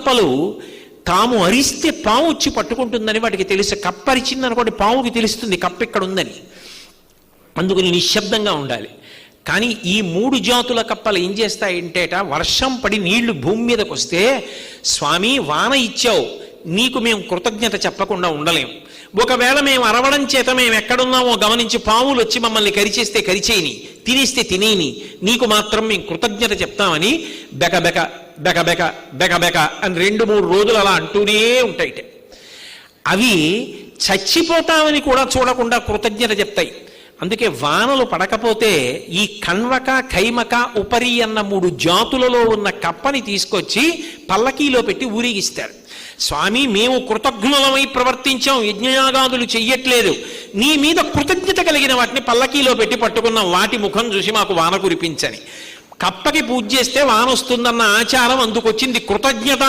కప్పలు తాము అరిస్తే పాము వచ్చి పట్టుకుంటుందని వాటికి తెలుసు. కప్ప అరిచిందనుకోండి పావుకి తెలుస్తుంది కప్ప ఇక్కడ ఉందని. అందుకని నిశ్శబ్దంగా ఉండాలి. కానీ ఈ 3 జాతుల కప్పలు ఏం చేస్తాయంటేట, వర్షం పడి నీళ్లు భూమి మీదకి వస్తే, స్వామి వాన ఇచ్చావు, నీకు మేము కృతజ్ఞత చెప్పకుండా ఉండలేం. ఒకవేళ మేము అరవడం చేత మేము ఎక్కడున్నామో గమనించి పాములు వచ్చి మమ్మల్ని కరిచేస్తే కరిచేయని, తినేస్తే తినేని, నీకు మాత్రం మేము కృతజ్ఞత చెప్తామని బెకబెక బెకబెక బెకబెక అని 2-3 రోజులు అలా అంటూనే ఉంటాయిట. అవి చచ్చిపోతామని కూడా చూడకుండా కృతజ్ఞత చెప్తాయి. అందుకే వానలు పడకపోతే ఈ కణ్వక కైమక ఉపరి అన్న 3 జాతులలో ఉన్న కప్పని తీసుకొచ్చి పల్లకీలో పెట్టి ఊరేగిస్తారు. స్వామి మేము కృతజ్ఞులమై ప్రవర్తించాం, యజ్ఞయాగాదులు చెయ్యట్లేదు, నీ మీద కృతజ్ఞత కలిగిన వాటిని పల్లకీలో పెట్టి పట్టుకున్నాం, వాటి ముఖం చూసి మాకు వాన కురిపించని. కప్పకి పూజ చేస్తే వాన వస్తుందన్న ఆచారం అందుకొచ్చింది. కృతజ్ఞత